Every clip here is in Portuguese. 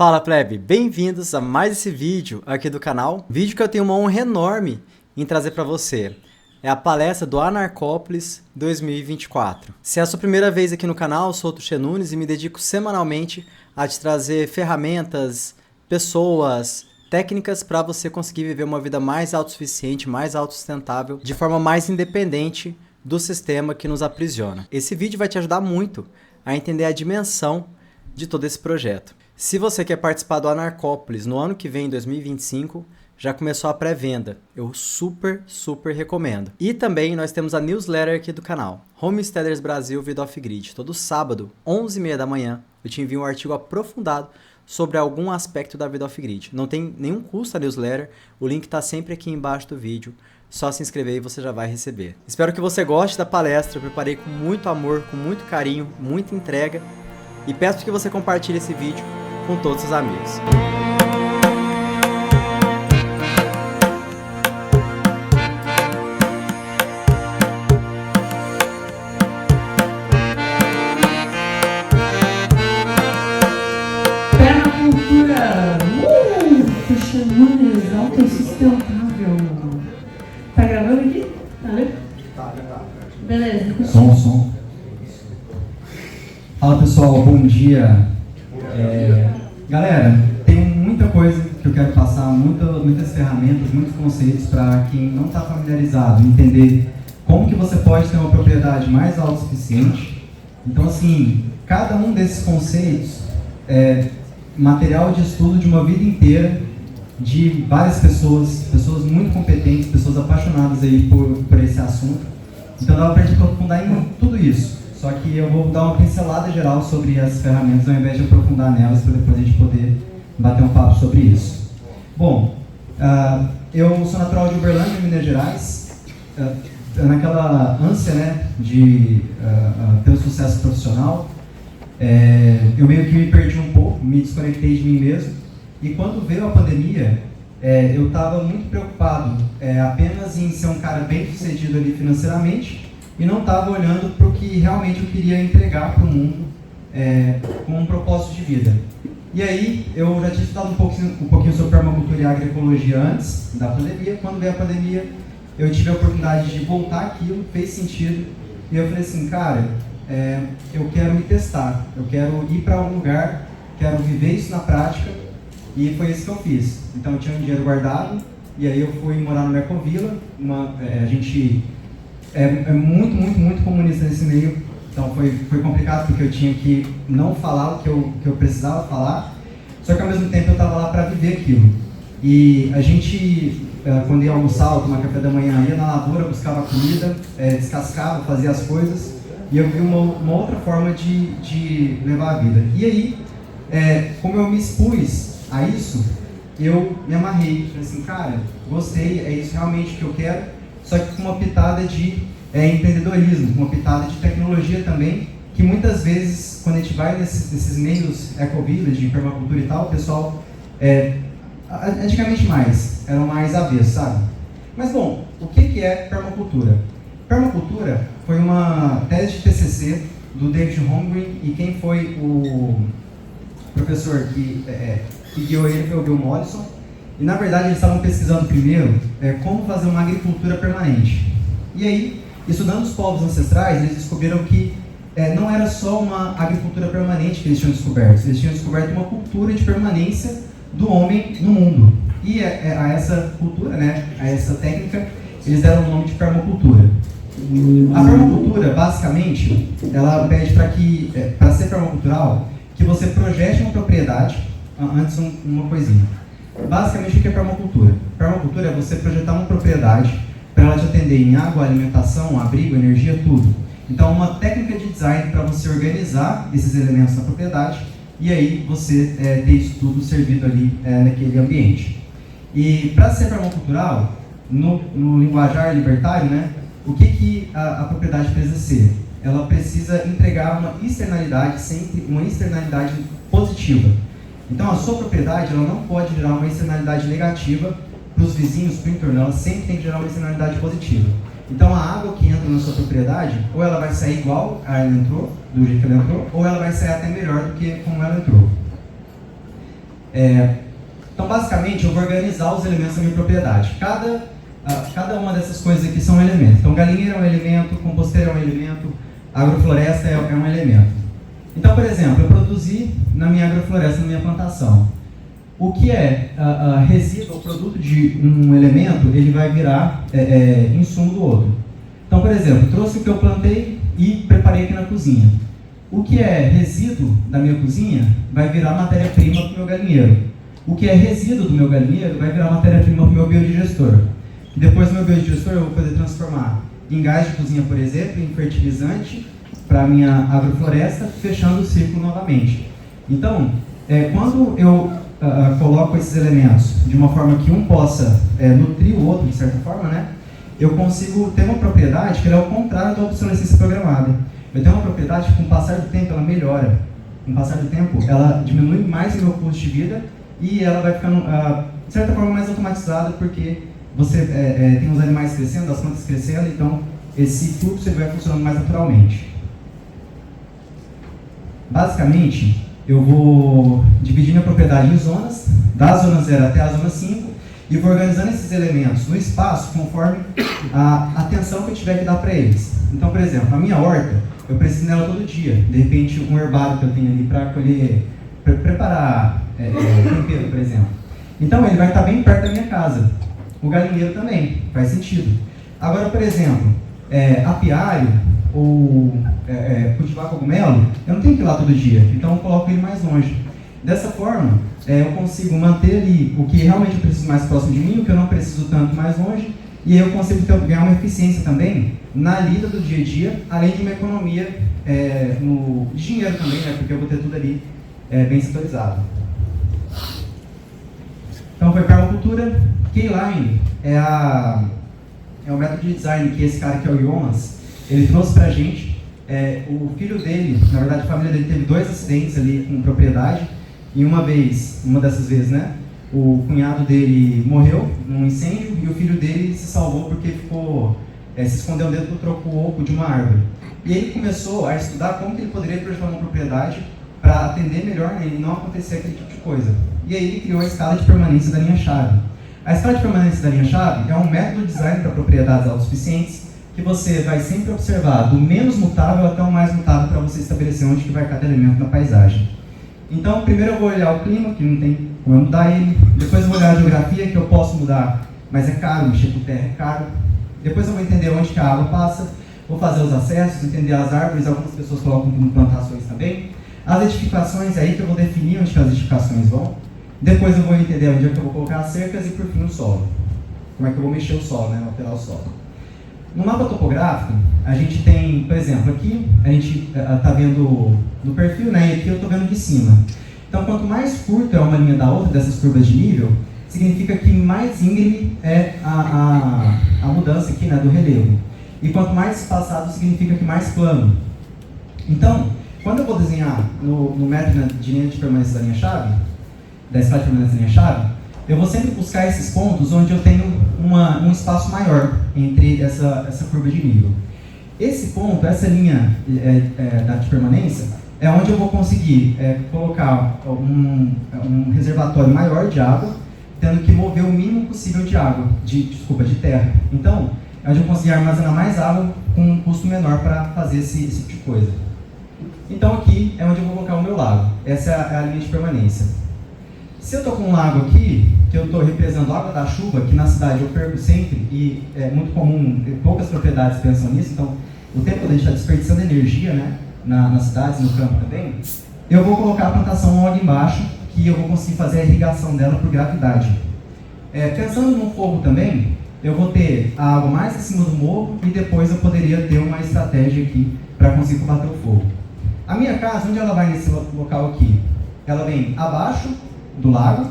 Fala plebe, bem-vindos a mais esse vídeo aqui do canal. Vídeo que eu tenho uma honra enorme em trazer para você. É a palestra do Anarcópolis 2024. Se é a sua primeira vez aqui no canal, eu sou o Tuxê Nunes e me dedico semanalmente a te trazer ferramentas, pessoas, técnicas para você conseguir viver uma vida mais autossuficiente, mais autossustentável, de forma mais independente do sistema que nos aprisiona. Esse vídeo vai te ajudar muito a entender a dimensão de todo esse projeto. Se você quer participar do Anarcópolis no ano que vem, 2025, já começou a pré-venda. Eu super recomendo. E também nós temos a newsletter aqui do canal, Homesteaders Brasil Vida Off-Grid. Todo sábado, 11h30 da manhã, eu te envio um artigo aprofundado sobre algum aspecto da vida off-grid. Não tem nenhum custo a newsletter, o link está sempre aqui embaixo do vídeo. Só se inscrever e você já vai receber. Espero que você goste da palestra, eu preparei com muito amor, com muito carinho, muita entrega. E peço que você compartilhe esse vídeo com todos os amigos. Permacultura, Tuxê Nunes, autossustentável. Tá gravando aqui? Tá. Beleza. Som. Fala pessoal, bom dia. Galera, tem muita coisa que eu quero passar, muitas ferramentas, muitos conceitos para quem não está familiarizado, entender como que você pode ter uma propriedade mais autossuficiente. Então assim, cada um desses conceitos é material de estudo de uma vida inteira, de várias pessoas muito competentes, pessoas apaixonadas aí por esse assunto. Então dá para a gente aprofundar em tudo isso. Só que eu vou dar uma pincelada geral sobre as ferramentas, ao invés de aprofundar nelas, para depois a gente poder bater um papo sobre isso. Bom, eu sou natural de Uberlândia, Minas Gerais. Naquela ânsia, né, de ter um sucesso profissional, eu meio que me perdi um pouco, me desconectei de mim mesmo. E quando veio a pandemia, eu estava muito preocupado apenas em ser um cara bem sucedido ali financeiramente, e não estava olhando para o que realmente eu queria entregar para o mundo com um propósito de vida. E aí, eu já tinha estudado um pouquinho sobre permacultura e agroecologia antes da pandemia. Quando veio a pandemia, eu tive a oportunidade de voltar àquilo, fez sentido, e eu falei assim, cara, eu quero me testar, eu quero ir para algum lugar, quero viver isso na prática, e foi isso que eu fiz. Então, eu tinha um dinheiro guardado, e aí eu fui morar no Ecovila, a gente... muito comunista nesse meio, então foi complicado porque eu tinha que não falar o que eu precisava falar, só que ao mesmo tempo eu estava lá para viver aquilo. E a gente, quando ia almoçar ou tomar café da manhã, ia na lavoura, buscava comida, descascava, fazia as coisas, e eu vi uma outra forma de levar a vida. E aí, como eu me expus a isso, eu me amarrei, falei assim, cara, gostei, é isso realmente que eu quero, só que com uma pitada de empreendedorismo, com uma pitada de tecnologia também, que muitas vezes, quando a gente vai nesses meios eco-village, de permacultura e tal, o pessoal, antigamente eram mais avessos, sabe? Mas bom, o que é permacultura? Permacultura foi uma tese de TCC do David Holmgren, e quem foi o professor que guiou ele foi o Bill Mollison. E na verdade eles estavam pesquisando primeiro como fazer uma agricultura permanente. E aí, estudando os povos ancestrais, eles descobriram que não era só uma agricultura permanente que eles tinham descoberto uma cultura de permanência do homem no mundo. E a essa cultura, né, a essa técnica, eles deram o nome de permacultura. A permacultura, basicamente, ela pede para ser permacultural, que você projete uma propriedade, antes uma coisinha. Basicamente, o que é permacultura? Permacultura é você projetar uma propriedade para ela te atender em água, alimentação, abrigo, energia, tudo. Então, uma técnica de design para você organizar esses elementos na propriedade e aí você ter isso tudo servido ali naquele ambiente. E para ser permacultural, no linguajar libertário, né, o que a propriedade precisa ser? Ela precisa entregar uma externalidade, sempre uma externalidade positiva. Então, a sua propriedade ela não pode gerar uma externalidade negativa para os vizinhos, para o entorno, ela sempre tem que gerar uma externalidade positiva. Então, a água que entra na sua propriedade, ou ela vai sair igual ela entrou, do jeito que ela entrou, ou ela vai sair até melhor do que como ela entrou. Então, basicamente, eu vou organizar os elementos da minha propriedade. Cada uma dessas coisas aqui são um elemento. Então, galinheiro é um elemento, composteiro é um elemento, agrofloresta é um elemento. Então, por exemplo, eu produzi na minha agrofloresta, na minha plantação. O que é resíduo ou produto de um elemento, ele vai virar insumo do outro. Então, por exemplo, trouxe o que eu plantei e preparei aqui na cozinha. O que é resíduo da minha cozinha vai virar matéria-prima para o meu galinheiro. O que é resíduo do meu galinheiro vai virar matéria-prima para o meu biodigestor. E depois do meu biodigestor eu vou poder transformar em gás de cozinha, por exemplo, em fertilizante para a minha agrofloresta, fechando o ciclo novamente. Então, quando eu coloco esses elementos de uma forma que um possa nutrir o outro, de certa forma, né, eu consigo ter uma propriedade que ela é o contrário da obsolescência programada. Eu tenho uma propriedade que, com o passar do tempo, ela melhora. Com o passar do tempo, ela diminui mais o meu custo de vida e ela vai ficando, de certa forma, mais automatizada, porque você tem os animais crescendo, as plantas crescendo, então esse fluxo ele vai funcionando mais naturalmente. Basicamente, eu vou dividir minha propriedade em zonas, da zona 0 até a zona 5, e vou organizando esses elementos no espaço conforme a atenção que eu tiver que dar para eles. Então, por exemplo, a minha horta, eu preciso dela todo dia. De repente, um herbário que eu tenho ali para colher, para preparar tempero, por exemplo. Então, ele vai estar bem perto da minha casa. O galinheiro também, faz sentido. Agora, por exemplo, apiário ou cultivar cogumelo, eu não tenho que ir lá todo dia, então eu coloco ele mais longe. Dessa forma, eu consigo manter ali o que realmente eu preciso mais próximo de mim, o que eu não preciso tanto mais longe, e eu consigo ganhar uma eficiência também na lida do dia a dia, além de uma economia de dinheiro também, né, porque eu vou ter tudo ali bem setorizado. Então foi permacultura. Keyline é o método de design que esse cara, que é o Jonas, ele trouxe pra gente. O filho dele, na verdade a família dele teve 2 acidentes ali com propriedade, e uma dessas vezes, né, o cunhado dele morreu num incêndio e o filho dele se salvou porque se escondeu dentro do tronco oco de uma árvore. E ele começou a estudar como que ele poderia projetar uma propriedade para atender melhor e não acontecer aquele tipo de coisa. E aí ele criou a escala de permanência da linha-chave. A escala de permanência da linha-chave é um método de design para propriedades autossuficientes que você vai sempre observar do menos mutável até o mais mutável para você estabelecer onde que vai cada elemento na paisagem. Então, primeiro eu vou olhar o clima, que não tem como eu mudar ele. Depois eu vou olhar a geografia, que eu posso mudar, mas é caro, mexer com terra é caro. Depois eu vou entender onde que a água passa, vou fazer os acessos, entender as árvores, algumas pessoas colocam como plantações também. As edificações, é aí que eu vou definir onde que as edificações vão. Depois eu vou entender onde é que eu vou colocar as cercas e, por fim, o solo. Como é que eu vou mexer o solo, né, alterar o solo. No mapa topográfico, a gente tem, por exemplo, aqui a gente está vendo no perfil, né, e aqui eu estou vendo de cima. Então, quanto mais curta é uma linha da outra dessas curvas de nível, significa que mais íngreme é a mudança aqui, né, do relevo. E quanto mais espaçado, significa que mais plano. Então, quando eu vou desenhar no método de linha de permanência da linha-chave, da escala de permanência da linha-chave, eu vou sempre buscar esses pontos onde eu tenho um espaço maior entre essa curva de nível. Esse ponto, essa linha de permanência, é onde eu vou conseguir colocar um reservatório maior de água, tendo que mover o mínimo possível de água, de terra. Então, é onde eu consigo armazenar mais água com um custo menor para fazer esse tipo de coisa. Então aqui é onde eu vou colocar o meu lago. Essa é a linha de permanência. Se eu estou com um lago aqui, que eu estou represando água da chuva, que na cidade eu perco sempre, e é muito comum, poucas propriedades pensam nisso, então o tempo que a gente está desperdiçando energia, né, nas cidades, no campo também, eu vou colocar a plantação logo embaixo, que eu vou conseguir fazer a irrigação dela por gravidade. Pensando no fogo também, eu vou ter a água mais acima do morro e depois eu poderia ter uma estratégia aqui para conseguir combater o fogo. A minha casa, onde ela vai nesse local aqui? Ela vem abaixo do lago,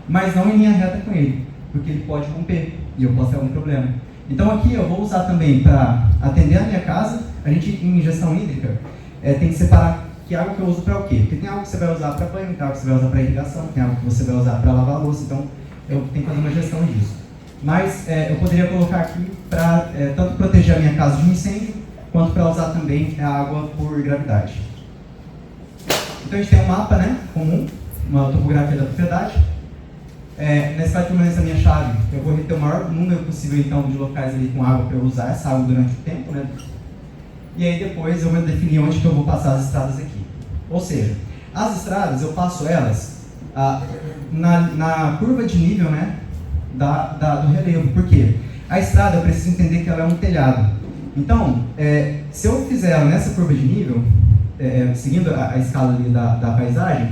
mas não em linha reta com ele, porque ele pode romper e eu posso ter algum problema. Então aqui eu vou usar também para atender a minha casa. A gente, em gestão hídrica, tem que separar que água que eu uso para o quê? Porque tem água que você vai usar para banho, tem água que você vai usar para irrigação, tem água que você vai usar para lavar a louça, então eu tenho que fazer uma gestão disso. Mas eu poderia colocar aqui para tanto proteger a minha casa de um incêndio, quanto para usar também a água por gravidade. Então a gente tem um mapa, né, comum, uma topografia da propriedade. Na escala de permanência da minha chave, eu vou reter o maior número possível então de locais ali com água para eu usar essa água durante o tempo, né? E aí depois eu vou definir onde que eu vou passar as estradas aqui. Ou seja, as estradas eu passo elas na curva de nível, né, do relevo. Por quê? A estrada eu preciso entender que ela é um telhado. Então, se eu fizer ela nessa curva de nível, seguindo a escala ali da paisagem,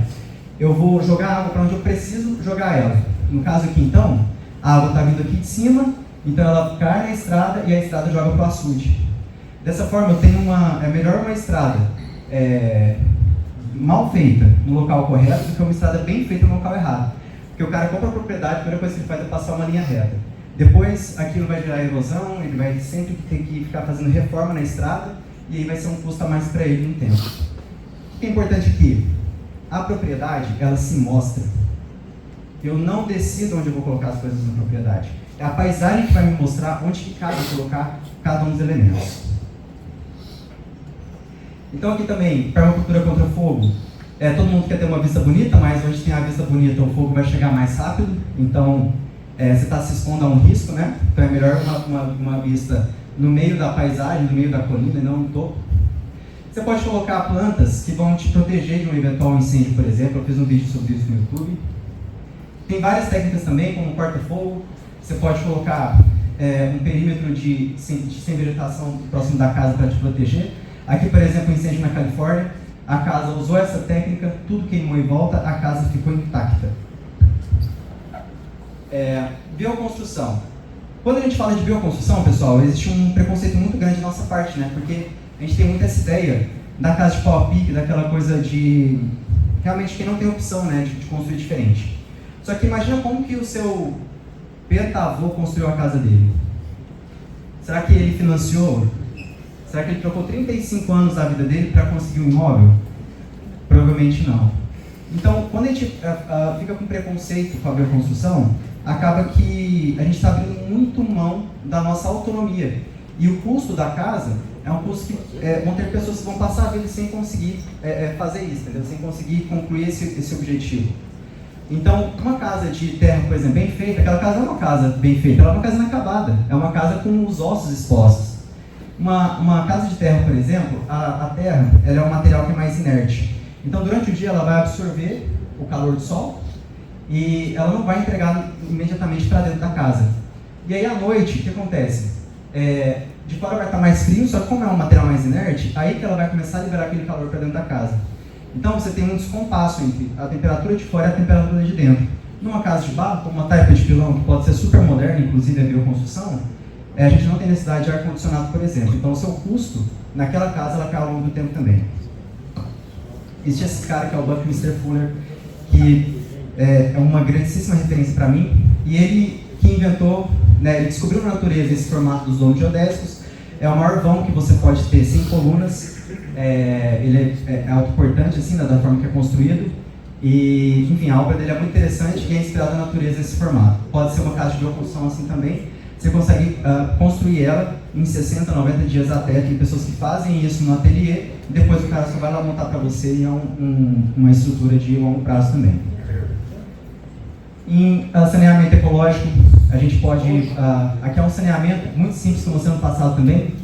eu vou jogar água para onde eu preciso jogar ela. No caso aqui, então, a água está vindo aqui de cima, então ela cai na estrada e a estrada joga para o açude. Dessa forma, eu tenho melhor uma estrada mal feita no local correto do que uma estrada bem feita no local errado. Porque o cara compra a propriedade, a primeira coisa que ele faz é passar uma linha reta. Depois, aquilo vai gerar erosão, ele vai sempre ter que ficar fazendo reforma na estrada, e aí vai ser um custo a mais para ele no tempo. O que é importante aqui? A propriedade, ela se mostra. Eu não decido onde eu vou colocar as coisas na propriedade. É a paisagem que vai me mostrar onde que cabe colocar cada um dos elementos. Então aqui também, permacultura contra fogo. Todo mundo quer ter uma vista bonita, mas onde tem a vista bonita, o fogo vai chegar mais rápido. Então, você está se expondo a um risco, né? Então é melhor uma vista no meio da paisagem, no meio da colina, e não no topo. Você pode colocar plantas que vão te proteger de um eventual incêndio, por exemplo. Eu fiz um vídeo sobre isso no YouTube. Tem várias técnicas também, como corta-fogo. Você pode colocar um perímetro sem vegetação próximo da casa para te proteger. Aqui, por exemplo, um incêndio na Califórnia. A casa usou essa técnica, tudo queimou em volta, a casa ficou intacta. Bioconstrução. Quando a gente fala de bioconstrução, pessoal, existe um preconceito muito grande da nossa parte, né? Porque a gente tem muita essa ideia da casa de pau a pique, daquela coisa de realmente quem não tem opção, né, de construir diferente. Só que imagina como que o seu petavô construiu a casa dele. Será que ele financiou? Será que ele trocou 35 anos da vida dele para conseguir um imóvel? Provavelmente não. Então, quando a gente fica com preconceito com a bioconstrução, acaba que a gente está abrindo muito mão da nossa autonomia. E o custo da casa é um custo que vão ter pessoas que vão passar a vida sem conseguir fazer isso, entendeu? Sem conseguir concluir esse objetivo. Então, uma casa de terra, por exemplo, bem feita, aquela casa não é uma casa bem feita, ela é uma casa inacabada, é uma casa com os ossos expostos. Uma casa de terra, por exemplo, a terra ela é um material que é mais inerte. Então, durante o dia, ela vai absorver o calor do sol e ela não vai entregar imediatamente para dentro da casa. E aí, à noite, o que acontece? De fora vai estar mais frio, só que como é um material mais inerte, aí que ela vai começar a liberar aquele calor para dentro da casa. Então, você tem um descompasso entre a temperatura de fora e a temperatura de dentro. Numa casa de barro, como uma taipa de pilão, que pode ser super moderna, inclusive a bioconstrução, a gente não tem necessidade de ar-condicionado, por exemplo. Então, o seu custo naquela casa ela cai ao longo do tempo também. Existe esse cara que é o Buckminster Fuller, que é uma grandíssima referência para mim, e ele que inventou, né, ele descobriu na natureza esse formato dos domes geodésicos. É o maior vão que você pode ter sem colunas. Ele é autoportante, assim, da forma que é construído. E, enfim, a obra dele é muito interessante e é inspirada na natureza esse formato. Pode ser uma casa de bioconstrução assim também. Você consegue construir ela em 60, 90 dias até. Tem pessoas que fazem isso no ateliê e depois o cara só vai lá montar para você e é uma estrutura de longo prazo também. Em saneamento ecológico, a gente pode... aqui é um saneamento muito simples, como você no passado também.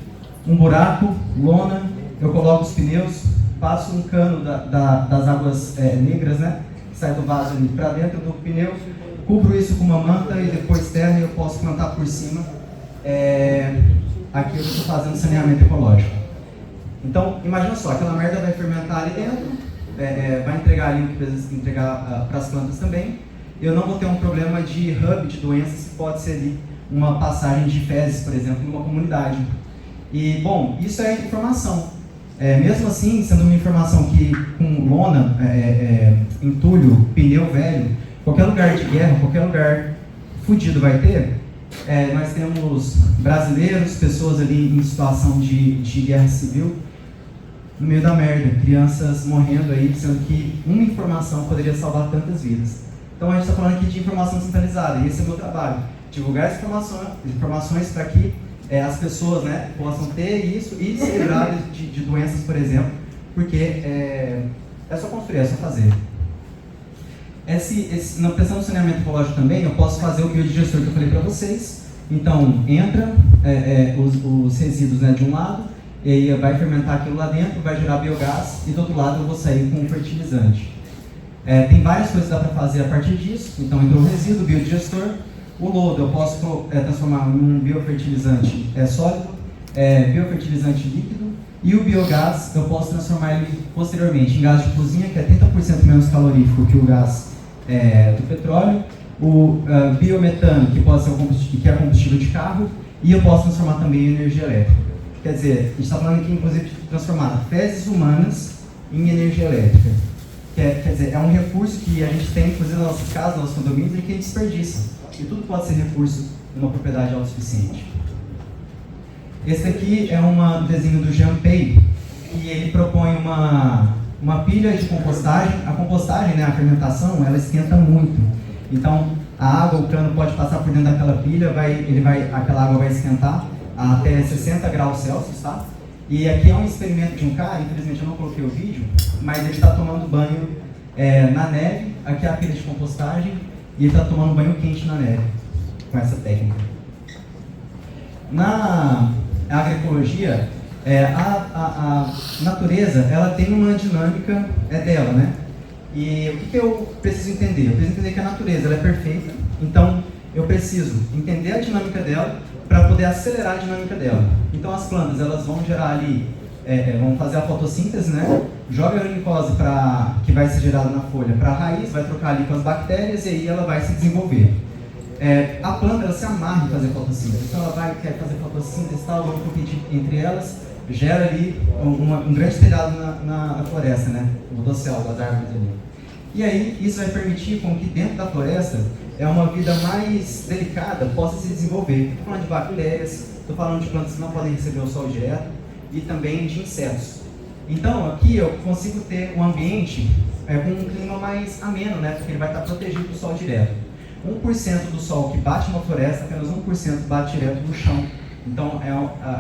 Um buraco, lona, eu coloco os pneus, passo um cano das águas negras, né, que sai do vaso ali para dentro do pneu, cubro isso com uma manta e depois terra e eu posso plantar por cima. Aqui eu estou fazendo saneamento ecológico. Então, imagina só, aquela merda vai fermentar ali dentro, vai entregar ali o que precisa entregar para as plantas também. Eu não vou ter um problema de hub de doenças, que pode ser ali uma passagem de fezes, por exemplo, numa comunidade. E, bom, isso é informação. Mesmo assim, sendo uma informação que com lona, entulho, pneu velho, qualquer lugar de guerra, qualquer lugar fudido vai ter, nós temos brasileiros, pessoas ali em situação de guerra civil, no meio da merda, crianças morrendo aí, sendo que uma informação poderia salvar tantas vidas. Então a gente está falando aqui de informação centralizada, e esse é o meu trabalho, divulgar as informações para que as pessoas, né, possam ter isso e se livrar de doenças, por exemplo, porque é só construir, é só fazer. Na questão do saneamento ecológico também, eu posso fazer o biodigestor que eu falei para vocês. Então, entra os resíduos, né, de um lado, e aí vai fermentar aquilo lá dentro, vai gerar biogás, e do outro lado eu vou sair com um fertilizante. Tem várias coisas que dá para fazer a partir disso. Então, entrou o resíduo, o biodigestor, o lodo eu posso transformar em um biofertilizante sólido, biofertilizante líquido, e o biogás eu posso transformar ele posteriormente em gás de cozinha, que é 30% menos calorífico que o gás do petróleo, o biometano, que pode ser que é combustível de carro, e eu posso transformar também em energia elétrica. Quer dizer, a gente está falando aqui, inclusive, de transformar fezes humanas em energia elétrica. Quer dizer, é um recurso que a gente tem, inclusive, nas nossas casas, nos nossos condomínios, e que a gente desperdiça. E tudo pode ser recurso numa propriedade autossuficiente. Esse aqui é um desenho do Jean Pei, e ele propõe uma pilha de compostagem. A compostagem, né, a fermentação, ela esquenta muito. Então, a água, o cano pode passar por dentro daquela pilha, aquela água vai esquentar até 60 graus Celsius, tá? E aqui é um experimento de um cara, infelizmente eu não coloquei o vídeo, mas ele está tomando banho na neve. Aqui é a pilha de compostagem, e ele está tomando banho quente na neve, com essa técnica. Na agroecologia, a natureza, ela tem uma dinâmica dela, né? E o que eu preciso entender? Eu preciso entender que a natureza ela é perfeita, então eu preciso entender a dinâmica dela para poder acelerar a dinâmica dela. Então as plantas elas vão gerar ali, vão fazer a fotossíntese, né? Joga a glicose que vai ser gerada na folha para a raiz, vai trocar ali com as bactérias e aí ela vai se desenvolver. A planta ela se amarra em fazer fotossíntese, então ela quer fazer fotossíntese, tal, vão competir entre elas, gera ali um grande telhado na floresta, né? O dossel das árvores ali. E aí isso vai permitir com que dentro da floresta uma vida mais delicada possa se desenvolver. Estou falando de bactérias, estou falando de plantas que não podem receber o sol direto e também de insetos. Então aqui eu consigo ter um ambiente com um clima mais ameno, né? Porque ele vai estar protegido do sol direto. 1% do sol que bate numa floresta, apenas 1% bate direto no chão. Então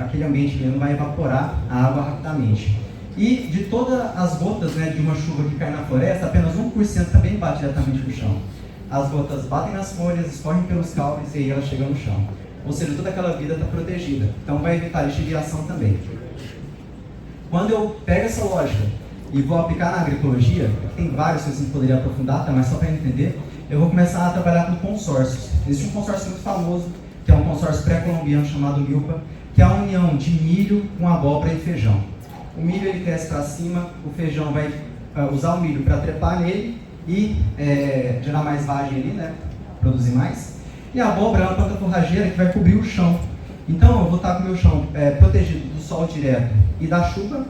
aquele ambiente não vai evaporar a água rapidamente. E de todas as gotas, né, de uma chuva que cai na floresta, apenas 1% também bate diretamente no chão. As gotas batem nas folhas, escorrem pelos caules e aí ela chega no chão. Ou seja, toda aquela vida está protegida. Então vai evitar lixiviação também. Quando eu pego essa lógica e vou aplicar na agroecologia, tem várias coisas que a gente poderia aprofundar, tá? Mas só para entender, eu vou começar a trabalhar com consórcios. Existe um consórcio muito famoso, que é um consórcio pré-colombiano chamado MILPA, que é a união de milho com abóbora e feijão. O milho ele cresce para cima, o feijão vai usar o milho para trepar nele e gerar mais vagem ali, né? Produzir mais. E a abóbora é uma planta forrageira que vai cobrir o chão. Então eu vou estar com o meu chão protegido do sol direto e da chuva,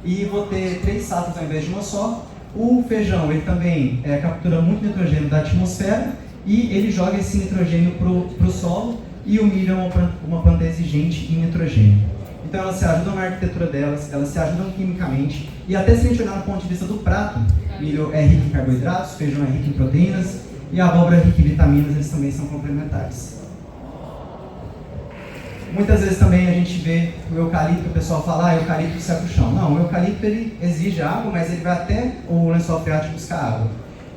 e vou ter 3 safras ao invés de uma só. O feijão ele também captura muito nitrogênio da atmosfera e ele joga esse nitrogênio para o solo, e o milho é uma planta exigente em nitrogênio. Então elas se ajudam na arquitetura delas, elas se ajudam quimicamente, e até se a gente olhar do ponto de vista do prato, milho é rico em carboidratos, feijão é rico em proteínas, e a abóbora é rica em vitaminas, eles também são complementares. Muitas vezes também a gente vê o eucalipto, o pessoal fala, o eucalipto seca o chão. Não, o eucalipto ele exige água, mas ele vai até o lençol freático buscar água.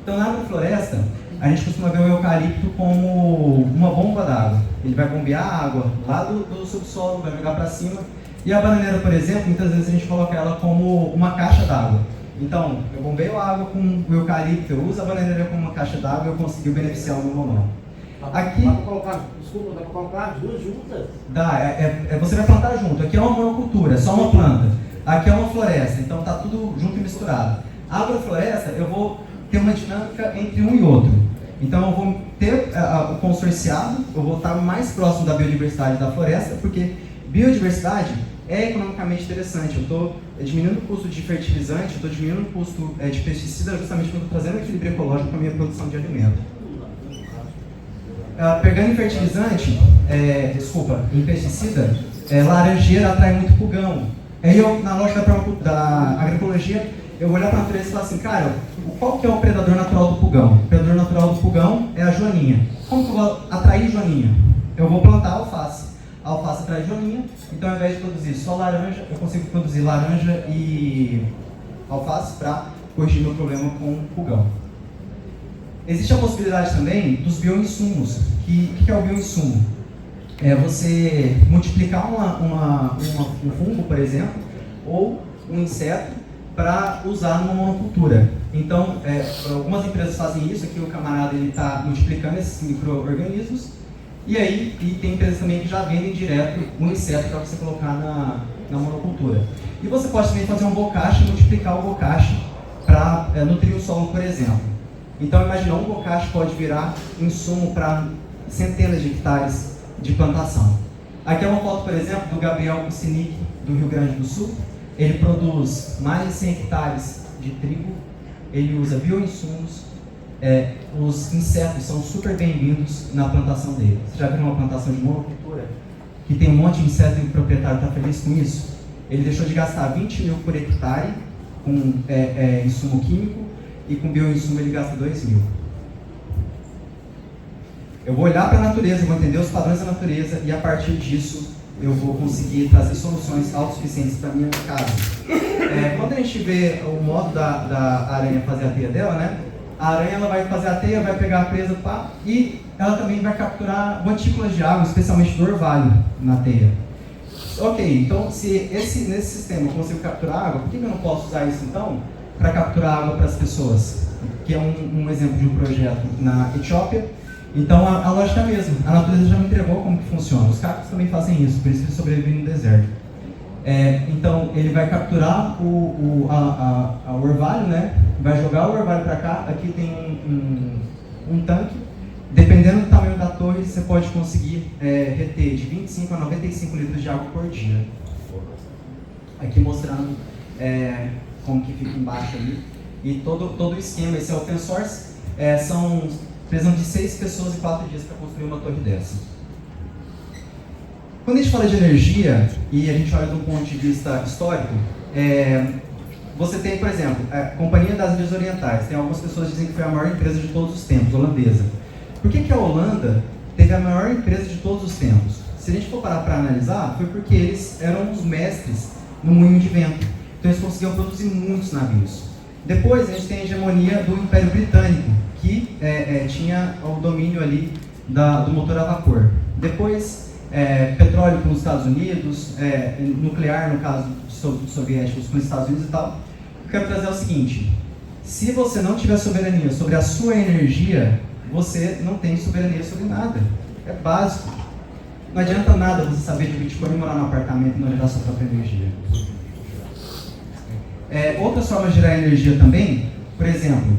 Então na agrofloresta, a gente costuma ver o eucalipto como uma bomba d'água. Ele vai bombear a água lá do subsolo, vai jogar para cima. E a bananeira, por exemplo, muitas vezes a gente coloca ela como uma caixa d'água. Então, eu bombeio a água com o eucalipto, eu uso a bananeira como uma caixa d'água e eu consegui beneficiar o meu mamão. Aqui, dá para colocar as duas juntas? Dá, você vai plantar junto. Aqui é uma monocultura, só uma planta. Aqui é uma floresta, então está tudo junto e misturado. A agrofloresta, eu vou ter uma dinâmica entre um e outro. Então eu vou ter o consorciado, eu vou estar mais próximo da biodiversidade da floresta, porque biodiversidade é economicamente interessante. Eu estou diminuindo o custo de fertilizante, eu estou diminuindo o custo de pesticida, justamente porque eu estou trazendo equilíbrio ecológico para a minha produção de alimento. Pegando em fertilizante, em pesticida, laranjeira atrai muito pulgão. Aí eu, na lógica da agroecologia, eu vou olhar para a natureza e falar assim, cara, qual que é o predador natural do pulgão? O predador natural do pulgão é a joaninha. Como que eu vou atrair joaninha? Eu vou plantar alface. A alface atrai joaninha, então ao invés de produzir só laranja, eu consigo produzir laranja e alface para corrigir meu problema com pulgão. Existe a possibilidade também dos bioinsumos. Que é o bioinsumo? É você multiplicar um fungo, por exemplo, ou um inseto para usar numa monocultura. Então, algumas empresas fazem isso, aqui o camarada está multiplicando esses micro-organismos, e tem empresas também que já vendem direto um inseto para você colocar na monocultura. E você pode também fazer um bocache e multiplicar o bocache para nutrir o solo, por exemplo. Então, imagina, um bocache pode virar insumo para centenas de hectares de plantação. Aqui é uma foto, por exemplo, do Gabriel Kucinik, do Rio Grande do Sul. Ele produz mais de 100 hectares de trigo, ele usa bioinsumos, os insetos são super bem-vindos na plantação dele. Você já viu uma plantação de monocultura que tem um monte de inseto e o proprietário está feliz com isso? Ele deixou de gastar 20 mil por hectare com insumo químico e com bioinsumo ele gasta 2 mil. Eu vou olhar para a natureza, vou entender os padrões da natureza e a partir disso eu vou conseguir trazer soluções autossuficientes para a minha casa. Quando a gente vê o modo da aranha fazer a teia dela, né? A aranha ela vai fazer a teia, vai pegar a presa e ela também vai capturar gotículas de água, especialmente do orvalho na teia. Ok, então se nesse sistema eu consigo capturar água, por que eu não posso usar isso então para capturar água para as pessoas? Que é um exemplo de um projeto na Etiópia. Então a lógica é a mesma, a natureza já me entregou como que funciona. Os cactos também fazem isso, por isso que eles sobrevivem no deserto. Então ele vai capturar o orvalho, né? Vai jogar o orvalho para cá, aqui tem um tanque. Dependendo do tamanho da torre, você pode conseguir reter de 25 a 95 litros de água por dia. Aqui mostrando como que fica embaixo ali. E todo o esquema, esse é open source, precisam de 6 pessoas e 4 dias para construir uma torre dessa. Quando a gente fala de energia, e a gente olha de um ponto de vista histórico, você tem, por exemplo, a Companhia das Ilhas Orientais. Tem algumas pessoas que dizem que foi a maior empresa de todos os tempos, holandesa. Por que a Holanda teve a maior empresa de todos os tempos? Se a gente for parar para analisar, foi porque eles eram os mestres no moinho de vento. Então eles conseguiam produzir muitos navios. Depois a gente tem a hegemonia do Império Britânico, que tinha o domínio ali do motor a vapor. Depois, petróleo com os Estados Unidos, nuclear, no caso dos soviéticos, com os Estados Unidos e tal. Eu quero trazer o seguinte: se você não tiver soberania sobre a sua energia, você não tem soberania sobre nada. É básico. Não adianta nada você saber de Bitcoin e morar num apartamento e não gerar sua própria energia. Outras formas de gerar energia também, por exemplo,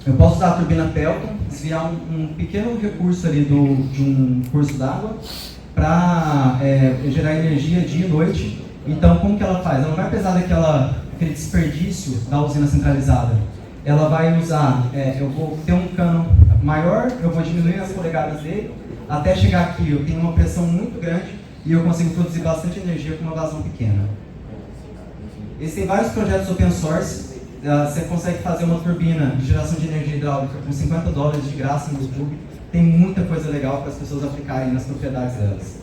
eu posso usar a turbina Pelton, desviar um pequeno recurso ali de um curso d'água para gerar energia dia e noite. Então, como que ela faz? Ela não vai precisar daquele desperdício da usina centralizada. Ela vai usar, eu vou ter um cano maior, eu vou diminuir as polegadas dele, até chegar aqui eu tenho uma pressão muito grande e eu consigo produzir bastante energia com uma vazão pequena. Existem vários projetos open source. Você consegue fazer uma turbina de geração de energia hidráulica com $50 de graça no YouTube. Tem muita coisa legal para as pessoas aplicarem nas propriedades delas.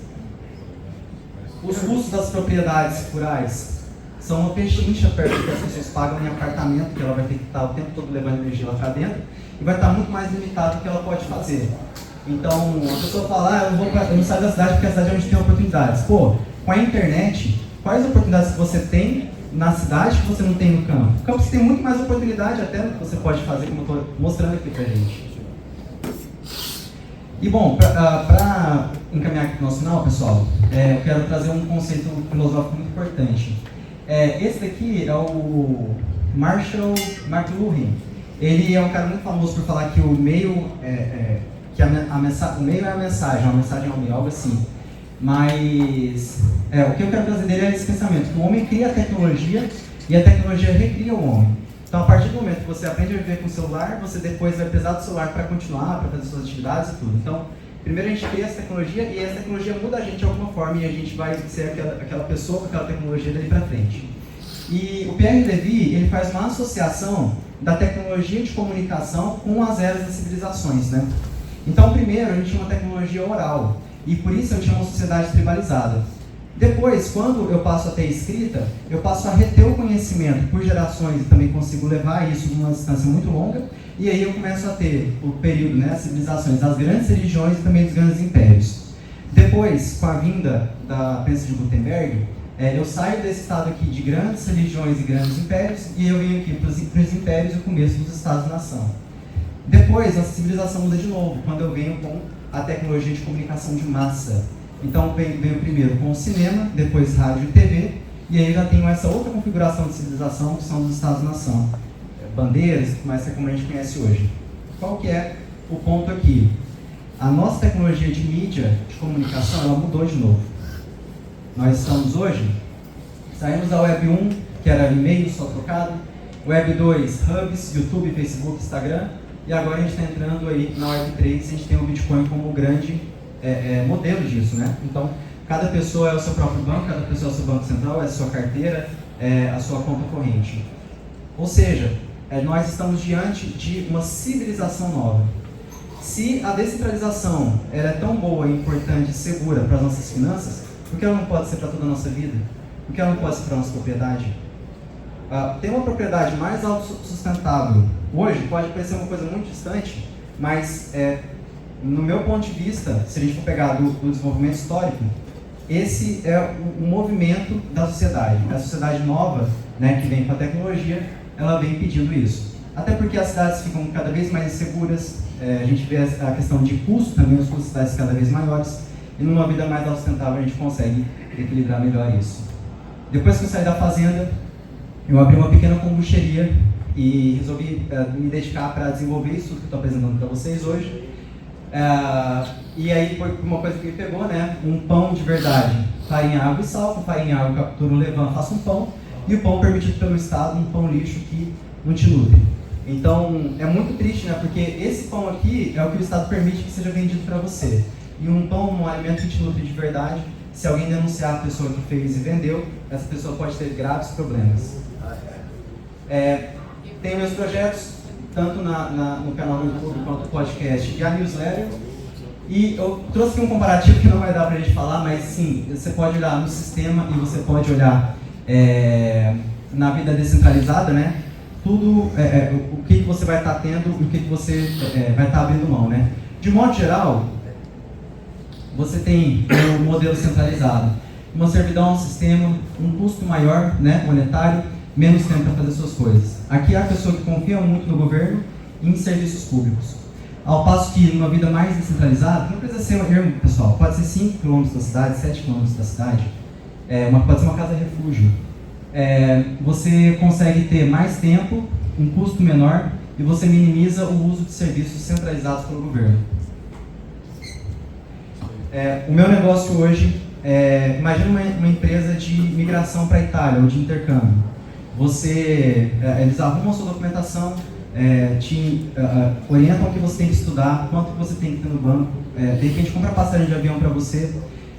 Os custos das propriedades rurais são uma pechincha perto do que as pessoas pagam em apartamento, que ela vai ter que estar o tempo todo levando energia lá para dentro, e vai estar muito mais limitado do que ela pode fazer. Então, a pessoa fala, eu não saio da cidade porque a cidade é onde tem oportunidades. Pô, com a internet, quais oportunidades que você tem na cidade que você não tem no campo? No campo você tem muito mais oportunidade até do que você pode fazer, como eu estou mostrando aqui pra gente. E bom, para encaminhar aqui para o nosso final, pessoal, eu quero trazer um conceito filosófico muito importante. Esse daqui é o Marshall McLuhan. Ele é um cara muito famoso por falar que o meio o meio é a mensagem é o meio, algo assim. Mas o que eu quero trazer dele é esse pensamento, que o homem cria a tecnologia e a tecnologia recria o homem. Então, a partir do momento que você aprende a viver com o celular, você depois vai precisar do celular para continuar, para fazer suas atividades e tudo. Então, primeiro a gente cria essa tecnologia e essa tecnologia muda a gente de alguma forma e a gente vai ser aquela pessoa com aquela tecnologia dali para frente. E o Pierre Levy, ele faz uma associação da tecnologia de comunicação com as eras das civilizações, né? Então, primeiro, a gente tinha uma tecnologia oral. E por isso eu tinha uma sociedade tribalizada. Depois, quando eu passo a ter escrita, eu passo a reter o conhecimento por gerações e também consigo levar isso numa distância muito longa, e aí eu começo a ter o período, né, as civilizações das grandes religiões e também dos grandes impérios. Depois, com a vinda da Prensa de Gutenberg, eu saio desse estado aqui de grandes religiões e grandes impérios, e eu venho aqui para os impérios e o começo dos Estados-nação. Depois, a civilização muda de novo, quando eu venho com a tecnologia de comunicação de massa. Então, venho primeiro com o cinema, depois rádio e TV, e aí já tenho essa outra configuração de civilização, que são os Estados-nação. Bandeiras, mais como a gente conhece hoje. Qual que é o ponto aqui? A nossa tecnologia de mídia, de comunicação, ela mudou de novo. Nós estamos hoje, saímos da Web 1, que era e-mail só trocado, Web 2, hubs, YouTube, Facebook, Instagram, e agora a gente está entrando aí na Web 3, a gente tem o Bitcoin como o grande modelo disso, né? Então, cada pessoa é o seu próprio banco, cada pessoa é o seu banco central, é a sua carteira, é a sua conta corrente. Ou seja, nós estamos diante de uma civilização nova. Se a descentralização ela é tão boa, importante e segura para as nossas finanças, por que ela não pode ser para toda a nossa vida? Por que ela não pode ser para a nossa propriedade? Ter uma propriedade mais autossustentável hoje pode parecer uma coisa muito distante, mas no meu ponto de vista, se a gente for pegar do desenvolvimento histórico, esse é o movimento da sociedade. A sociedade nova, né, que vem com a tecnologia, ela vem pedindo isso. Até porque as cidades ficam cada vez mais inseguras, a gente vê a questão de custo também, os custos das cidades cada vez maiores, e numa vida mais sustentável a gente consegue equilibrar melhor isso. Depois que eu saí da fazenda, eu abri uma pequena kombucheria e resolvi me dedicar para desenvolver isso que eu estou apresentando para vocês hoje. E aí foi uma coisa que me pegou, né? Um pão de verdade, farinha, água e sal, com farinha, água, captura, levan, faço um pão, e o pão permitido pelo Estado, um pão lixo que não te nutre. Então, é muito triste, né? Porque esse pão aqui é o que o Estado permite que seja vendido para você. E um pão, um alimento que te nutre de verdade, se alguém denunciar a pessoa que fez e vendeu, essa pessoa pode ter graves problemas. Tenho meus projetos, tanto no canal do YouTube quanto no podcast e a newsletter. E eu trouxe aqui um comparativo que não vai dar para a gente falar, mas sim, você pode olhar no sistema e você pode olhar na vida descentralizada, né? Tudo, o que você vai estar tendo e o que você vai estar abrindo mão, né? De modo geral, você tem o modelo centralizado, uma servidão ao sistema, um custo maior, né, monetário, menos tempo para fazer suas coisas. Aqui é a pessoa que confia muito no governo e em serviços públicos. Ao passo que numa vida mais descentralizada, não precisa ser um ermo, pessoal, pode ser 5 km da cidade, 7 km da cidade, pode ser uma casa-refúgio. Você consegue ter mais tempo, um custo menor e você minimiza o uso de serviços centralizados pelo governo. O meu negócio hoje, imagina uma empresa de migração para a Itália ou de intercâmbio. Eles arrumam a sua documentação, te orientam o que você tem que estudar, quanto que você tem que ter no banco, de repente compra passagem de avião para você,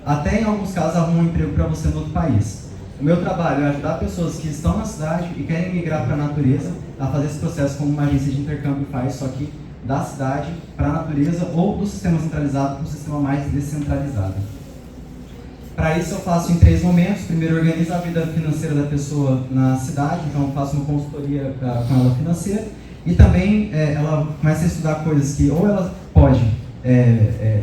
até em alguns casos arrumam um emprego para você no outro país. O meu trabalho é ajudar pessoas que estão na cidade e querem migrar para a natureza a fazer esse processo como uma agência de intercâmbio faz, só que da cidade para a natureza ou do sistema centralizado para um sistema mais descentralizado. Para isso eu faço em 3 momentos. Primeiro, eu organizo a vida financeira da pessoa na cidade, então eu faço uma consultoria com ela financeira e também ela começa a estudar coisas que ou ela pode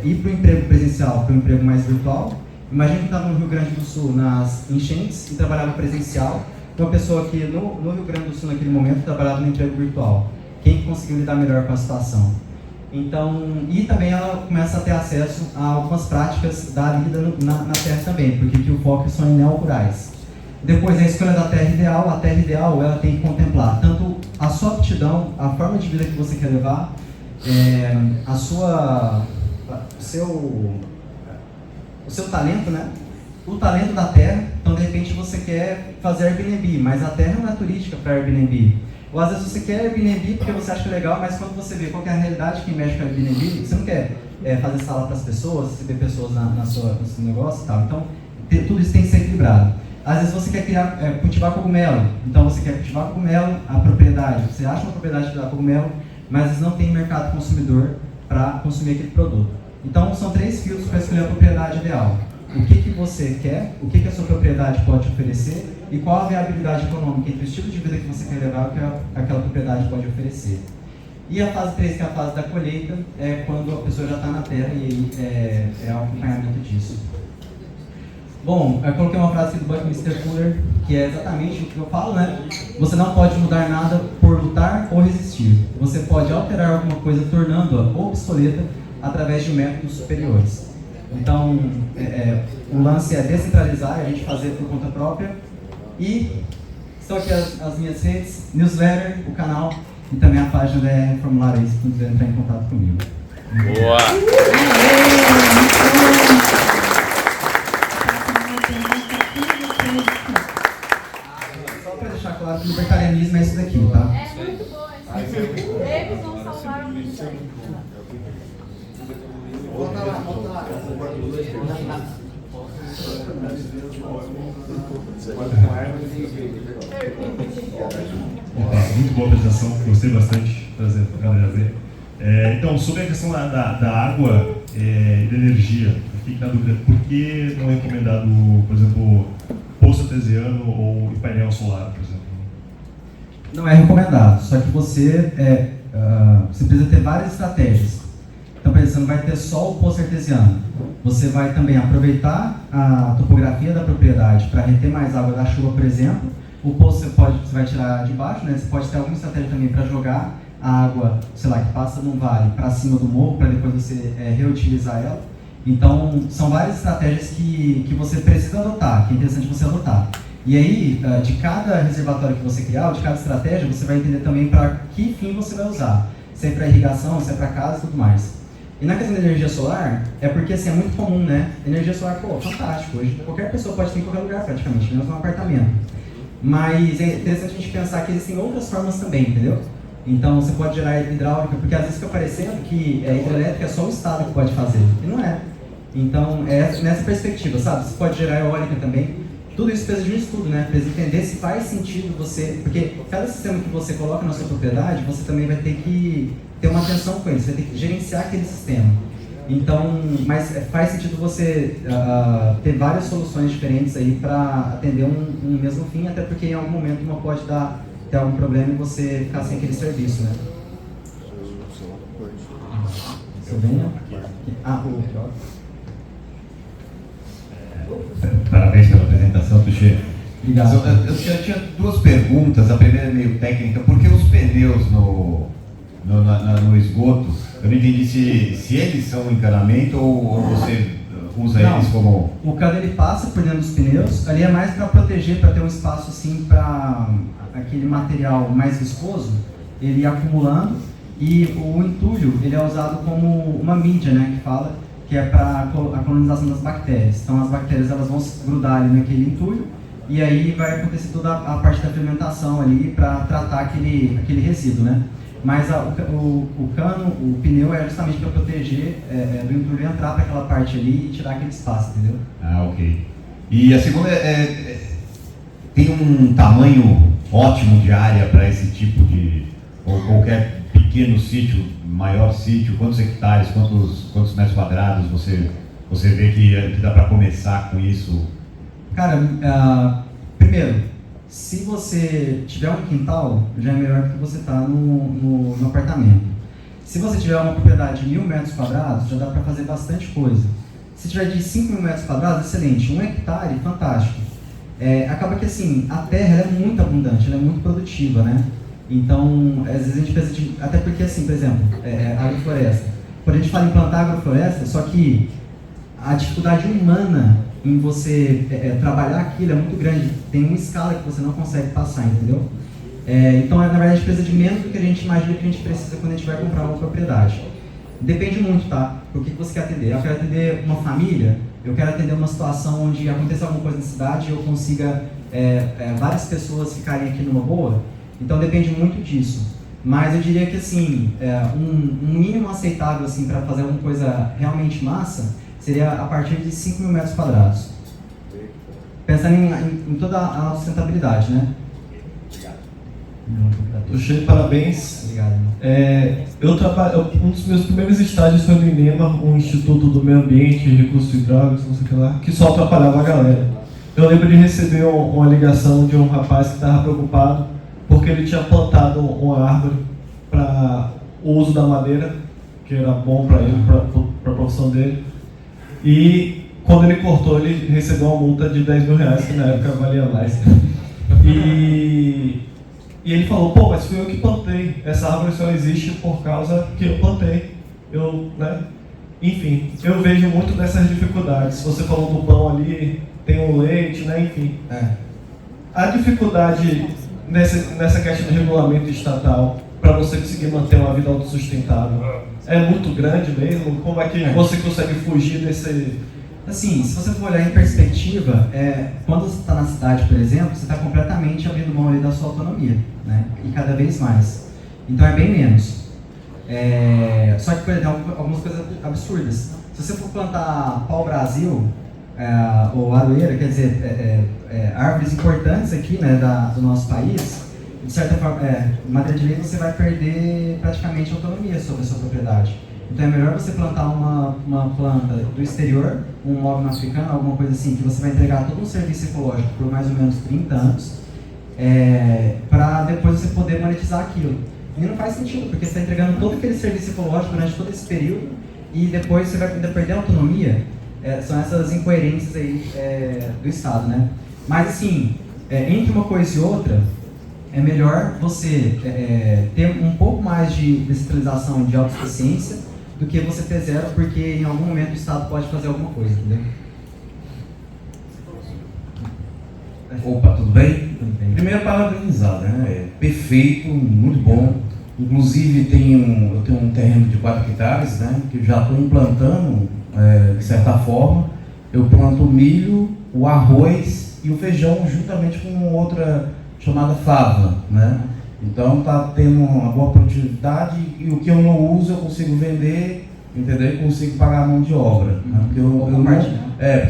ir para o emprego presencial, para o emprego mais virtual. Imagina que estava no Rio Grande do Sul nas enchentes e trabalhava presencial, uma pessoa que no Rio Grande do Sul naquele momento trabalhava no emprego virtual. Quem conseguiu lidar melhor com a situação? Então, e também ela começa a ter acesso a algumas práticas da vida na Terra também, porque aqui o foco são em neorurais. Depois, a escolha da terra ideal ela tem que contemplar tanto a sua aptidão, a forma de vida que você quer levar, o seu talento, né? O talento da terra. Então, de repente, você quer fazer Airbnb, mas a terra não é turística para Airbnb. Ou às vezes você quer Airbnb porque você acha legal, mas quando você vê qual que é a realidade que mexe com Airbnb, você não quer fazer sala para as pessoas, receber pessoas no seu negócio e tal. Então, tudo isso tem que ser equilibrado. Às vezes você quer cultivar cogumelo, então você quer cultivar cogumelo, a propriedade, você acha uma propriedade para cogumelo, mas às vezes não tem mercado consumidor para consumir aquele produto. Então, são 3 filtros para escolher a propriedade ideal. o que você quer, o que a sua propriedade pode oferecer e qual a viabilidade econômica entre o estilo de vida que você quer levar e o que aquela propriedade pode oferecer. E a fase 3, que é a fase da colheita, é quando a pessoa já está na terra e aí é o acompanhamento disso. Bom, eu coloquei uma frase aqui do Buckminster Fuller, que é exatamente o que eu falo, né? Você não pode mudar nada por lutar ou resistir. Você pode alterar alguma coisa tornando-a obsoleta através de métodos superiores. Então, o lance é descentralizar, a gente fazer por conta própria. E estão aqui as minhas redes, newsletter, o canal e também a página da Reformular aí, se quiser entrar em contato comigo. Boa! Só para deixar claro que o libertarianismo é isso daqui, tá? É muito bom isso. Eles não salvaram o mundo. Volta lá. Muito boa apresentação, gostei bastante, prazer para a galera ver. Então, sobre a questão da água e da energia, eu fiquei na dúvida, por que não é recomendado, por exemplo, poço artesiano ou painel solar, por exemplo? Não é recomendado, só que você precisa ter várias estratégias. Então, por exemplo, você não vai ter só o poço artesiano. Você vai também aproveitar a topografia da propriedade para reter mais água da chuva, por exemplo. O poço você vai tirar de baixo, né? Você pode ter alguma estratégia também para jogar a água, sei lá, que passa num vale para cima do morro, para depois você reutilizar ela. Então, são várias estratégias que você precisa adotar, que é interessante você adotar. E aí, de cada reservatório que você criar, ou de cada estratégia, você vai entender também para que fim você vai usar. Se é para irrigação, se é para casa e tudo mais. E na questão da energia solar, é porque assim, é muito comum, né? Energia solar, fantástico. Hoje qualquer pessoa pode ter em qualquer lugar praticamente, menos num apartamento. Mas é interessante a gente pensar que existem outras formas também, entendeu? Então você pode gerar hidráulica, porque às vezes fica parecendo que hidrelétrica é só o Estado que pode fazer, e não é. Então é nessa perspectiva, sabe? Você pode gerar eólica também. Tudo isso precisa de um estudo, né? Precisa entender se faz sentido você... Porque cada sistema que você coloca na sua propriedade, você também vai ter que ter uma atenção com ele, você vai ter que gerenciar aquele sistema. Então, mas faz sentido você ter várias soluções diferentes aí para atender um mesmo fim, até porque em algum momento uma pode ter algum problema e você ficar sem aquele serviço, né? Você venha? Parabéns pela apresentação, Tuxê. Obrigado. Eu tinha duas perguntas. A primeira é meio técnica. Por que os pneus no esgoto? Eu não entendi se eles são um encanamento ou você usa eles como... O cano ele passa por dentro dos pneus. Ali é mais para proteger, para ter um espaço assim para aquele material mais viscoso ele ir acumulando. E o entulho ele é usado como uma mídia, né, que é para a colonização das bactérias. Então as bactérias elas vão se grudar ali naquele entulho e aí vai acontecer toda a parte da fermentação ali para tratar aquele resíduo, né? Mas o cano, o pneu é justamente para proteger do entulho entrar para aquela parte ali e tirar aquele espaço, entendeu? Ah, ok. E a segunda tem um tamanho ótimo de área para esse tipo de... ou qualquer pequeno sítio, maior sítio, quantos hectares, quantos metros quadrados você vê que dá para começar com isso? Cara, primeiro, se você tiver um quintal, já é melhor do que você estar no apartamento. Se você tiver uma propriedade de 1.000 metros quadrados, já dá para fazer bastante coisa. Se tiver de 5.000 metros quadrados, excelente. 1 hectare, fantástico. Acaba que assim, a terra ela é muito abundante, ela é muito produtiva, né? Então, às vezes a gente pensa de... Até porque, assim, por exemplo, agrofloresta. Quando a gente fala em plantar agrofloresta, só que a dificuldade humana em você trabalhar aquilo é muito grande. Tem uma escala que você não consegue passar, entendeu? Então, na verdade, a gente precisa de menos do que a gente imagina que a gente precisa quando a gente vai comprar uma propriedade. Depende muito, tá? O que você quer atender? Eu quero atender uma família, eu quero atender uma situação onde aconteça alguma coisa na cidade e eu consiga várias pessoas ficarem aqui numa boa. Então depende muito disso, mas eu diria que assim, um mínimo aceitável assim, para fazer alguma coisa realmente massa seria a partir de 5.000 metros quadrados. Pensando em toda a sustentabilidade, né? Tô cheio de parabéns. Obrigado, irmão. Um dos meus primeiros estágios foi no INEMA, um Instituto do Meio Ambiente, Recursos Hidráulicos, não sei o que lá, que só atrapalhava a galera. Eu lembro de receber uma ligação de um rapaz que estava preocupado porque ele tinha plantado uma árvore para o uso da madeira, que era bom para ele, para a profissão dele. E quando ele cortou, ele recebeu uma multa de 10 mil reais, que na época valia mais. E ele falou, pô, mas fui eu que plantei, essa árvore só existe por causa que eu plantei. Enfim, eu vejo muito dessas dificuldades. Você falou do pão ali, tem o leite, né? Enfim. A dificuldade nessa questão de regulamento estatal para você conseguir manter uma vida autossustentável é muito grande mesmo? Como é que você consegue fugir desse... Assim, se você for olhar em perspectiva, quando você está na cidade, por exemplo, você está completamente abrindo mão ali da sua autonomia, né? E cada vez mais. Então é bem menos. Só que, por exemplo, algumas coisas absurdas. Se você for plantar pau-brasil, ou aroeira, quer dizer, árvores importantes aqui, né, do nosso país, de certa forma, madeira de lei, você vai perder praticamente a autonomia sobre a sua propriedade. Então é melhor você plantar uma planta do exterior, um mogno africano, alguma coisa assim, que você vai entregar todo um serviço ecológico por mais ou menos 30 anos, para depois você poder monetizar aquilo. E não faz sentido, porque você está entregando todo aquele serviço ecológico durante todo esse período e depois você vai ainda perder a autonomia. São essas incoerências aí do Estado, né? Mas assim, entre uma coisa e outra, é melhor você ter um pouco mais de descentralização e de autossuficiência do que você ter zero, porque em algum momento o Estado pode fazer alguma coisa, entendeu? Opa, tudo bem? Tudo bem. Primeiro, parabenizar, né? Perfeito, muito bom. Inclusive, eu tenho um terreno de 4 hectares, né? Que eu já estou implantando, de certa forma. Eu planto o milho, o arroz e o feijão juntamente com outra chamada fava, né? Então está tendo uma boa produtividade e o que eu não uso eu consigo vender, entendeu? E consigo pagar a mão de obra, né? Porque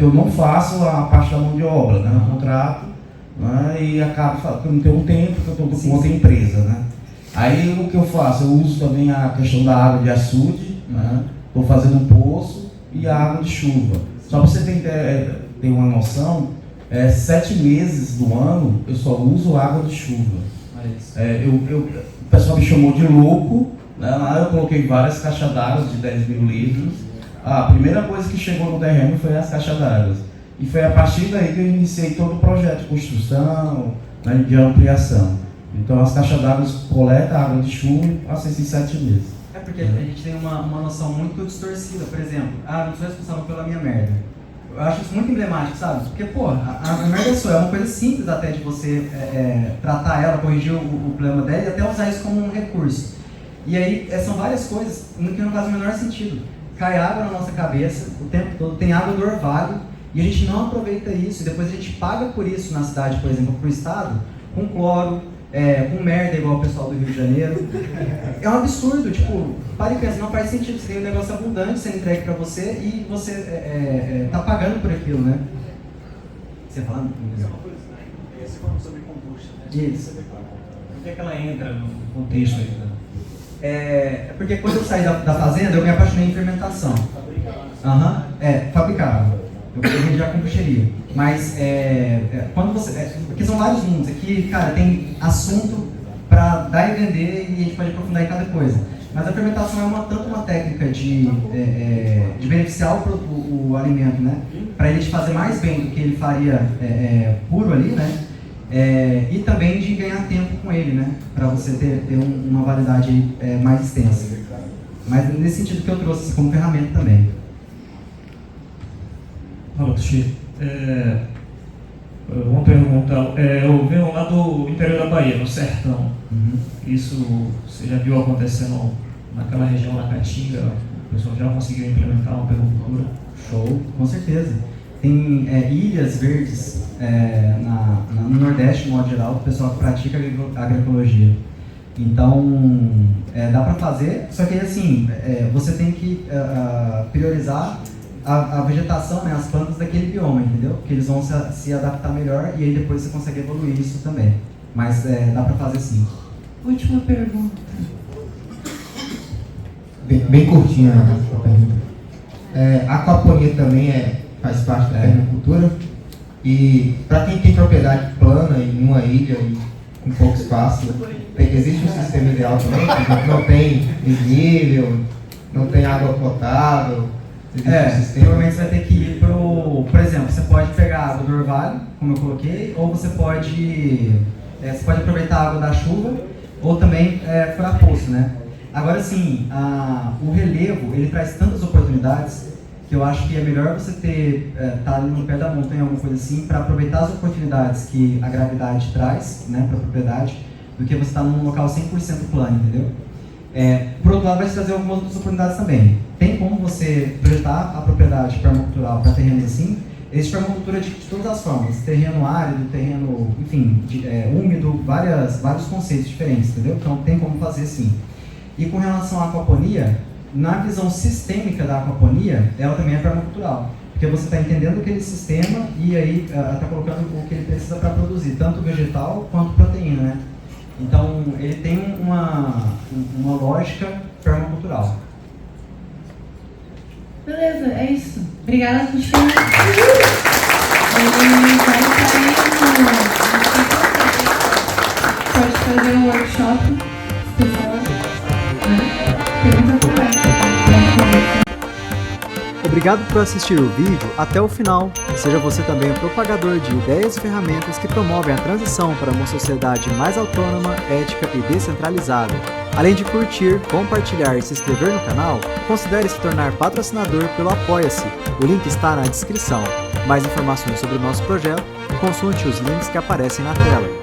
eu não faço a parte da mão de obra, né? No contrato, né? E acabo porque eu não tenho um tempo, porque eu estou com outra empresa, né? Aí o que eu faço? Eu uso também a questão da água de açude, né? Estou fazendo um poço e a água de chuva. Só para você ter uma noção, 7 meses do ano eu só uso água de chuva. O pessoal me chamou de louco, né? Lá eu coloquei várias caixas d'água de 10 mil litros. A primeira coisa que chegou no terreno foi as caixas d'água. E foi a partir daí que eu iniciei todo o projeto de construção, né, de ampliação. Então as caixas d'água coletam a água de chuva e passam esses 7 meses. Porque a gente tem uma noção muito distorcida. Por exemplo, eu não sou responsável pela minha merda. Eu acho isso muito emblemático, sabe? Porque, pô, a merda sua é uma coisa simples até de você tratar ela, corrigir o problema dela e até usar isso como um recurso. E aí, são várias coisas que não fazem o menor sentido. Cai água na nossa cabeça o tempo todo, tem água do orvalho e a gente não aproveita isso. E depois a gente paga por isso na cidade, por exemplo, pro estado, com cloro, com merda igual o pessoal do Rio de Janeiro. É um absurdo, tipo, para e pensa, não faz sentido, você tem um negócio abundante sendo entregue para você e você tá pagando por aquilo, né? Você fala? Você falou sobre kombucha, né? Isso. Por que ela entra no contexto aí? Porque quando eu saí da fazenda, eu me apaixonei em fermentação. Fabricava. Eu vendia a kombucheria. Mas, quando você... porque são vários mundos. Aqui, cara, tem assunto para dar e vender e a gente pode aprofundar em cada coisa. Mas a fermentação é tanto uma técnica de beneficiar o alimento, né? Para ele te fazer mais bem do que ele faria puro ali, né? E também de ganhar tempo com ele, né? Para você ter uma validade mais extensa. Mas nesse sentido que eu trouxe como ferramenta também. Fala, Tuxi. Uma pergunta. Eu venho lá do interior da Bahia, no sertão. Isso você já viu acontecendo naquela região da Caatinga? O pessoal já conseguiu implementar uma permacultura? Show, com certeza. Tem ilhas verdes no Nordeste, de modo geral, o pessoal que pratica agroecologia. Então, dá para fazer, só que assim, você tem que priorizar a vegetação, né, as plantas daquele bioma, entendeu? Porque eles vão se adaptar melhor e aí depois você consegue evoluir isso também. Mas dá para fazer sim. Última pergunta. Bem curtinha a pergunta. A aquaponia também faz parte da permacultura. E para quem tem propriedade plana em uma ilha e com pouco espaço, existe um sistema ideal também? Não tem desnível, não tem água potável? Provavelmente você vai ter que ir por exemplo, você pode pegar a água do orvalho, como eu coloquei, ou você pode aproveitar a água da chuva, ou também furar poço, né? Agora sim, o relevo, ele traz tantas oportunidades que eu acho que é melhor você tá ali no pé da montanha, alguma coisa assim, para aproveitar as oportunidades que a gravidade traz, né, para a propriedade, do que você estar num local 100% plano, entendeu? Por outro lado, vai te trazer algumas outras oportunidades também. Tem como você projetar a propriedade permacultural para terrenos assim? Existe permacultura de todas as formas, terreno árido, terreno, enfim, úmido, vários conceitos diferentes, entendeu? Então tem como fazer sim. E com relação à aquaponia, na visão sistêmica da aquaponia, ela também é permacultural. Porque você está entendendo aquele sistema e aí está colocando o que ele precisa para produzir, tanto vegetal quanto proteína, né? Então, ele tem uma lógica permacultural. Beleza, é isso. Obrigada, Cristiano. Pode fazer um workshop especial. Pergunta correta. Obrigado por assistir o vídeo até o final. Seja você também um propagador de ideias e ferramentas que promovem a transição para uma sociedade mais autônoma, ética e descentralizada. Além de curtir, compartilhar e se inscrever no canal, considere se tornar patrocinador pelo Apoia-se. O link está na descrição. Mais informações sobre o nosso projeto, consulte os links que aparecem na tela.